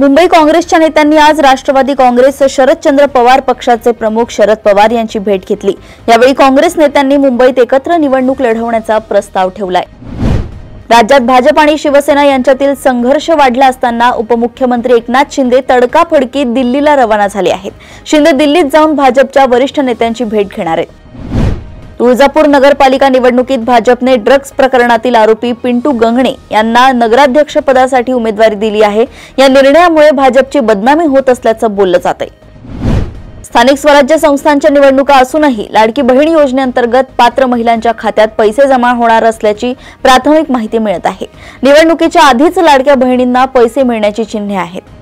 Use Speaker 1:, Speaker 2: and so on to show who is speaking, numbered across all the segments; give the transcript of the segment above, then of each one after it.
Speaker 1: मुंबई काँग्रेसच्या नेत्यांनी आज राष्ट्रवादी काँग्रेस शरदचंद्र पवार पक्षाचे प्रमुख शरद पवार यांची भेट घेतली। यावेळी काँग्रेस नेत्यांनी मुंबईत एकत्र निवडणूक लढवण्याचा प्रस्ताव ठेवलाय। राज्यात भाजप आणि शिवसेना यांच्यातील संघर्ष वाढला असताना उपमुख्यमंत्री एकनाथ शिंदे तडकाफडकी दिल्लीला रवाना झाले आहेत। शिंदे दिल्लीत जाऊन भाजपच्या वरिष्ठ नेत्यांची भेट घेणार आहेत। तुळजापूर नगरपालिका निवडणुकीत भाजपने ड्रग्ज प्रकरणातील आरोपी पिंटू गंगणे यांना नगराध्यक्ष पदासाठी उमेदवारी दिली आहे। या निर्णयामुळे भाजपची बदनामी होत असल्याचं बोललं जातंय। स्थानिक स्वराज्य संस्थांच्या निवडणुका असूनही लाडकी बहीण योजनेअंतर्गत पात्र महिलांच्या खात्यात पैसे जमा होणार असल्याची प्राथमिक माहिती मिळत आहे। निवडणुकीच्या आधीच लाडक्या बहिणींना पैसे मिळण्याची चिन्हे आहेत।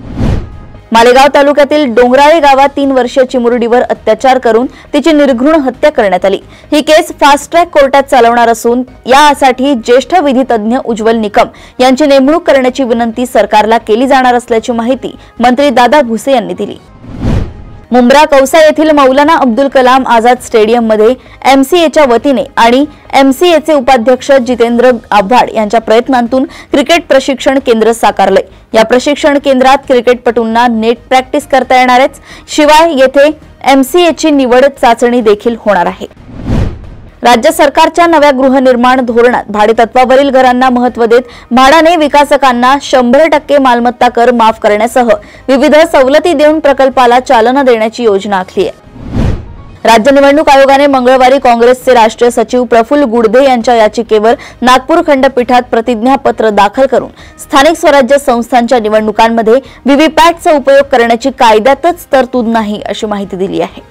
Speaker 1: मालेगाव तालुक्यातील डोंगराळे गावात 3 वर्षीय चिमुरडीवर अत्याचार करून तिची निर्घृण हत्या करण्यात आली। ही केस फास्ट ट्रॅक कोर्टात चालवणार असून यासाठी ज्येष्ठ विधितज्ञ उज्ज्वल निकम यांची नेमणूक करण्याची विनंती सरकारला केली जाणार असल्याची माहिती मंत्री दादा भुसे यांनी दिली। मुंब्रा कौसा येथील मौलाना अब्दुल कलाम आझाद स्टेडियममध्ये एमसीएच्या वतीने आणि एमसीएचे उपाध्यक्ष जितेंद्र आव्हाड यांच्या प्रयत्नांतून क्रिकेट प्रशिक्षण केंद्र साकारले। या प्रशिक्षण केंद्रात क्रिकेटपटूंना नेट प्रॅक्टिस करता येणार आहे। शिवाय येथे एमसीएची निवड चाचणी देखील होणार आहे। राज्य सरकारच्या नव्या गृहनिर्माण धोरणात भाडेतत्वावरील घरांना महत्त्व देत म्हाडाने विकासकांना 100% मालमत्ता कर माफ करण्यासह विविध सवलती देऊन प्रकल्पाला चालना देण्याची योजना आखली आहे। राज्य निवडणूक आयोगाने मंगळवारी काँग्रेसचे राष्ट्रीय सचिव प्रफुल्ल गुडदे यांच्या याचिकेवर नागपूर खंडपीठात प्रतिज्ञापत्र दाखल करून स्थानिक स्वराज्य संस्थांच्या निवडणुकांमध्ये व्हीव्हीपॅटचा उपयोग करण्याची कायद्यातच तरतूद नाही अशी माहिती दिली आहे।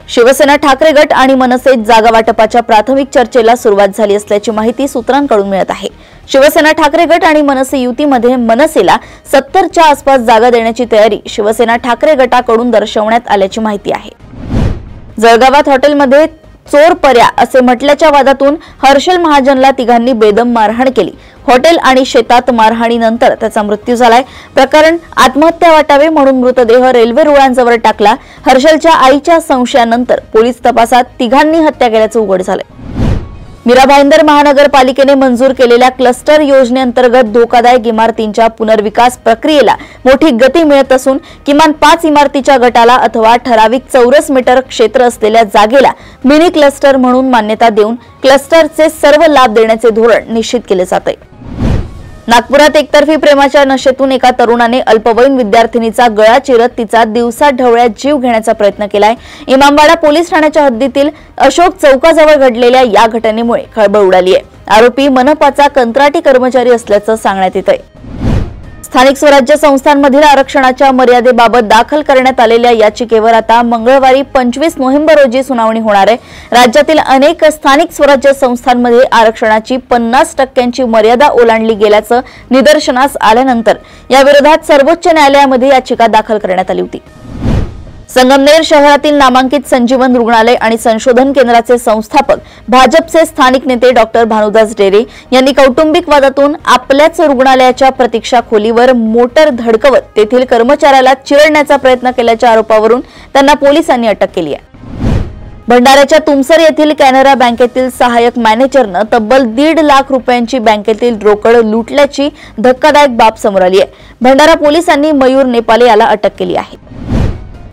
Speaker 1: शिवसेना ठाकरे गट आणि मनसेत जागा वाटपाच्या प्राथमिक चर्चेला सुरुवात झाली असल्याची माहिती सूत्रांकडून मिळत आहे। शिवसेना ठाकरे गट आणि मनसे युतीमध्ये मनसेला 70च्या आसपास जागा देण्याची तयारी शिवसेना ठाकरे गटाकडून दर्शवण्यात आल्याची माहिती आहे। जळगावात हॉटेलमध्ये चोर पर्या असे म्हटल्याच्या वादातून हर्षल महाजनला तिघांनी बेदम मारहाण केली। हॉटेल आणि शेतात मारहाणीनंतर त्याचा मृत्यू झालाय। प्रकरण आत्महत्या वाटावे म्हणून मृतदेह रेल्वे रुळांजवळ टाकला। हर्षलच्या आईच्या संशयानंतर पोलीस तपासात तिघांनी हत्या केल्याचं उघड झालंय। मीरा भाईंदर महानगरपालिकेने मंजूर केलेल्या क्लस्टर योजनेअंतर्गत धोकादायक इमारतींच्या पुनर्विकास प्रक्रियेला मोठी गती मिळत असून किमान 5 इमारतीच्या गटाला अथवा ठराविक चौरस मीटर क्षेत्र असलेल्या जागेला मिनी क्लस्टर म्हणून मान्यता देऊन क्लस्टरचे सर्व लाभ देण्याचे धोरण निश्चित केले जाते। नागपुरात एकतर्फी प्रेमाच्या नशेतून एका तरुणाने अल्पवयीन विद्यार्थिनीचा गळा चिरत तिचा दिवसा ढवळ्यात जीव घेण्याचा प्रयत्न केलाय। इमामवाडा पोलीस ठाण्याच्या हद्दीतील अशोक चौकाजवळ घडलेल्या या घटनेमुळे खळबळ उडाली आहे। आरोपी मनपाचा कंत्राटी कर्मचारी असल्याचं सांगण्यात येतंय। स्थानिक स्वराज्य संस्थांमधील आरक्षणाच्या मर्यादेबाबत दाखल करण्यात आलेल्या याचिकेवर आता मंगळवारी 25 नोव्हेंबर रोजी सुनावणी होणार आहे। राज्यातील अनेक स्थानिक स्वराज्य संस्थांमध्ये आरक्षणाची 50% मर्यादा ओलांडली गेल्याचं निदर्शनास आल्यानंतर या विरोधात सर्वोच्च न्यायालयामध्ये याचिका दाखल करण्यात आली होती। संगमनेर शहरातील नामांकित संजीवन रुग्णालय आणि संशोधन केंद्राचे संस्थापक भाजपचे स्थानिक नेते डॉक्टर भानुदास डेरे यांनी कौटुंबिक वादातून आपल्याच रुग्णालयाच्या प्रतीक्षा खोलीवर मोटर धडकवत तेथील कर्मचाऱ्याला चिरडण्याचा प्रयत्न केल्याच्या आरोपावरून त्यांना पोलिसांनी अटक केली आहे। भंडाऱ्याच्या तुमसर येथील कॅनरा बँकेतील सहाय्यक मॅनेजरनं तब्बल 1.5 लाख रुपयांची बँकेतील रोकड लुटल्याची धक्कादायक बाब समोर आली आहे। भंडारा पोलिसांनी मयूर नेपाले याला अटक केली आहे।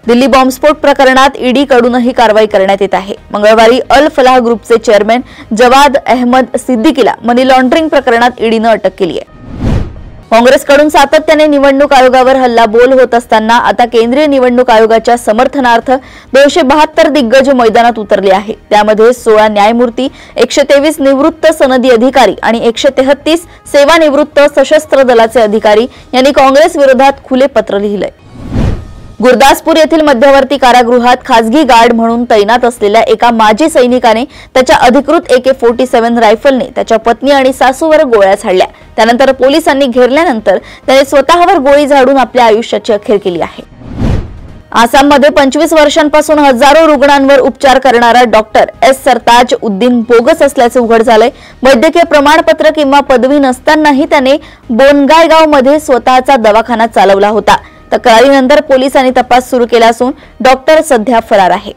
Speaker 1: दिल्ली बॉम्बस्फोट प्रकरणात ईडीकडूनही कारवाई करण्यात येत आहे। मंगळवारी अल फलाह ग्रुपचे चेअरमॅन जवाद अहमद सिद्दीकीला मनी लॉन्ड्रिंग प्रकरणात ईडीनं अटक केली आहे। काँग्रेसकडून सातत्याने निवडणूक आयोगावर हल्लाबोल होत असताना आता केंद्रीय निवडणूक आयोगाच्या समर्थनार्थ 272 दिग्गज मैदानात उतरले आहे। त्यामध्ये 16 न्यायमूर्ती, 123 निवृत्त सनदी अधिकारी आणि 133 सेवानिवृत्त सशस्त्र दलाचे अधिकारी यांनी काँग्रेस विरोधात खुले पत्र लिहिलंय। गुरदासपूर येथील मध्यवर्ती कारागृहात खासगी गार्ड म्हणून तैनात असलेल्या एका माजी सैनिकाने त्याच्या अधिकृत AK-47 रायफलने त्याच्या पत्नी आणि सासूवर गोळ्या झाडल्या। त्यानंतर पोलिसांनी घेरल्यानंतर त्याने स्वतःवर गोळी झाडून आपल्या आयुष्याची अखेर केली आहे। आसाममध्ये 25 वर्षांपासून हजारो रुग्णांवर उपचार करणारा डॉक्टर एस सरताज उद्दीन बोगस असल्याचे उघड झालंय। वैद्यकीय प्रमाणपत्र किंवा पदवी नसतानाही त्याने बोनगायगावमध्ये स्वतःचा दवाखाना चालवला होता। तक्रारीनंतर पोलिसांनी तपास सुरू केला असून डॉक्टर सध्या फरार आहे।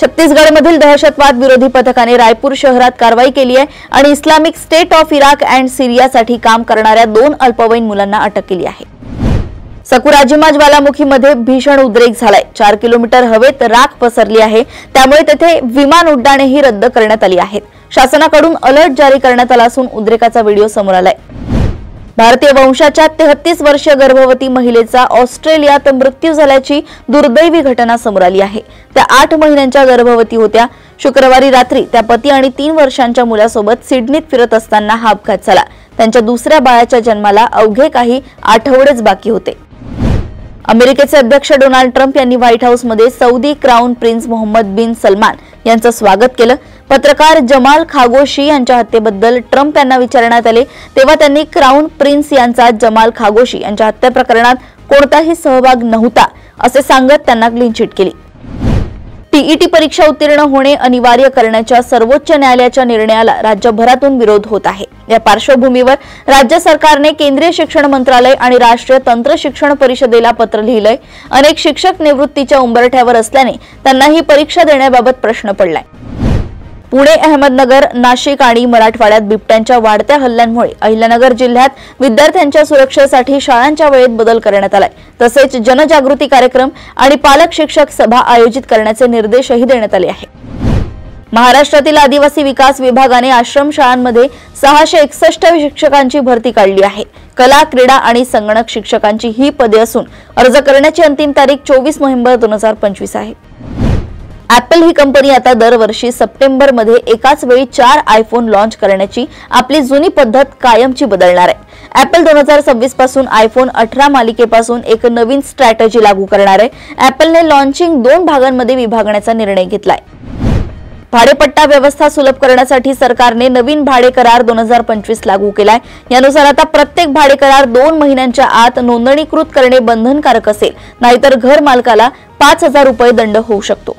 Speaker 1: छत्तीसगडमधील दहशतवाद विरोधी पथकाने रायपूर शहरात कारवाई केली आहे आणि Islamic State of Iraq and सिरियासाठी काम करणाऱ्या 2 अल्पवयीन मुलांना अटक केली आहे। सकुराजिमा ज्वालामुखीमध्ये भीषण उद्रेक झालाय। 4 किलोमीटर हवेत राख पसरली आहे, त्यामुळे तेथे विमान उड्डाणेही रद्द करण्यात आली आहेत। शासनाकडून अलर्ट जारी करण्यात आला असून उद्रेकाचा व्हिडिओ समोर आलाय। भारतीय वंशाच्या 33 वर्षीय गर्भवती महिलेचा ऑस्ट्रेलियात मृत्यू झाल्याची दुर्दैवी घटना समोर आली आहे। त्या 8 महिन्यांच्या गर्भवती होत्या। शुक्रवारी रात्री त्या पती आणि 3 वर्षांच्या मुलासोबत सिडनीत फिरत असताना हा अपघात झाला। त्यांच्या दुसऱ्या बाळाच्या जन्माला अवघे काही आठवडेच बाकी होते। अमेरिकेचे अध्यक्ष डोनाल्ड ट्रम्प यांनी व्हाईट हाऊसमध्ये सौदी क्राउन प्रिन्स मोहम्मद बिन सलमान यांचं स्वागत केलं। पत्रकार जमाल खागोशी यांच्या हत्येबद्दल ट्रम्प यांना विचारण्यात आले, तेव्हा त्यांनी क्राउन प्रिन्स यांचा जमाल खागोशी यांच्या हत्या प्रकरणात कोणताही सहभाग नव्हता असे सांगत त्यांना क्लीन चिट केली। टीईटी परीक्षा उत्तीर्ण होणे अनिवार्य करण्याच्या सर्वोच्च न्यायालयाच्या निर्णयाला राज्यभरातून विरोध होत आहे। या पार्श्वभूमीवर राज्य सरकारने केंद्रीय शिक्षण मंत्रालय आणि राष्ट्रीय तंत्र शिक्षण परिषदेला पत्र लिहिलंय। अनेक शिक्षक निवृत्तीच्या उंबरठ्यावर असल्याने त्यांना ही परीक्षा देण्याबाबत प्रश्न पडलाय। पुणे, अहमदनगर, नाशिक आणि मराठवाड्यात बिबट्यांच्या वाढत्या हल्ल्यांमुळे अहिल्यानगर जिल्ह्यात विद्यार्थ्यांच्या सुरक्षेसाठी शाळांच्या वेळेत बदल करण्यात आलाय। तसेच जनजागृती कार्यक्रम आणि पालक शिक्षक सभा आयोजित करण्याचे निर्देशही देण्यात आले आहेत। महाराष्ट्रातील आदिवासी विकास विभागाने आश्रम शाळांमध्ये 661 शिक्षकांची भरती काढली आहे। कला, क्रीडा आणि संगणक शिक्षकांची ही पदे असून अर्ज करण्याची अंतिम तारीख 24 नोव्हेंबर 2025 आहे। ॲपल ही कंपनी आता दरवर्षी सप्टेंबरमध्ये एकाच वेळी 4 आयफोन लॉन्च करण्याची आपली जुनी पद्धत कायमची बदलणार आहे। ॲपल 2026 पासून आयफोन 18 मालिकेपासून एक नवीन स्ट्रॅटेजी लागू करणार आहे। ॲपलने लॉन्चिंग 2 भागांमध्ये विभागण्याचा निर्णय घेतलाय। भाडेपट्टा व्यवस्था सुलभ करण्यासाठी सरकारने नवीन भाडे करार 2025 लागू केलाय। यानुसार आता प्रत्येक भाडे करार 2 महिन्यांच्या आत नोंदणीकृत करणे बंधनकारक असेल, नाहीतर घर मालकाला 5000 रुपये दंड होऊ शकतो।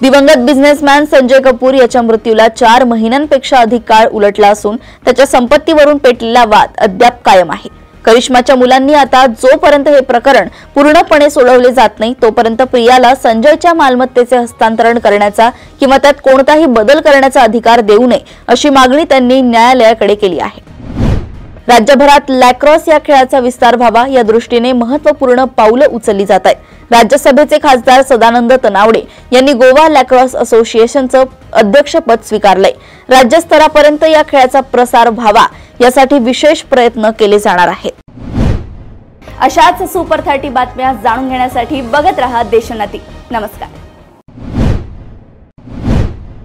Speaker 1: दिवंगत बिझनेसमॅन संजय कपूर याच्या मृत्यूला 4 महिन्यांपेक्षा अधिक काळ उलटला असून त्याच्या संपत्तीवरून पेटलेला वाद अद्याप कायम आहे। करिश्माच्या मुलांनी आता जोपर्यंत हे प्रकरण पूर्णपणे सोडवले जात नाही तोपर्यंत प्रियाला संजयच्या मालमत्तेचे हस्तांतरण करण्याचा किंवा त्यात कोणताही बदल करण्याचा अधिकार देऊ नये अशी मागणी त्यांनी न्यायालयाकडे केली आहे। राज्यभरात लॅक्रॉस या खेळाचा विस्तार व्हावा या दृष्टीने महत्त्वपूर्ण पावलं उचलली जात आहेत। राज्यसभेचे खासदार सदानंद तनावडे यांनी गोवा लॅक्रॉस असोसिएशनचं अध्यक्षपद स्वीकारलंय। राज्यस्तरापर्यंत या खेळाचा प्रसार व्हावा यासाठी विशेष प्रयत्न केले जाणार आहेत। अशाच सुपर 30 बातम्या जाणून घेण्यासाठी बघत रहा देशोन्नती। नमस्कार।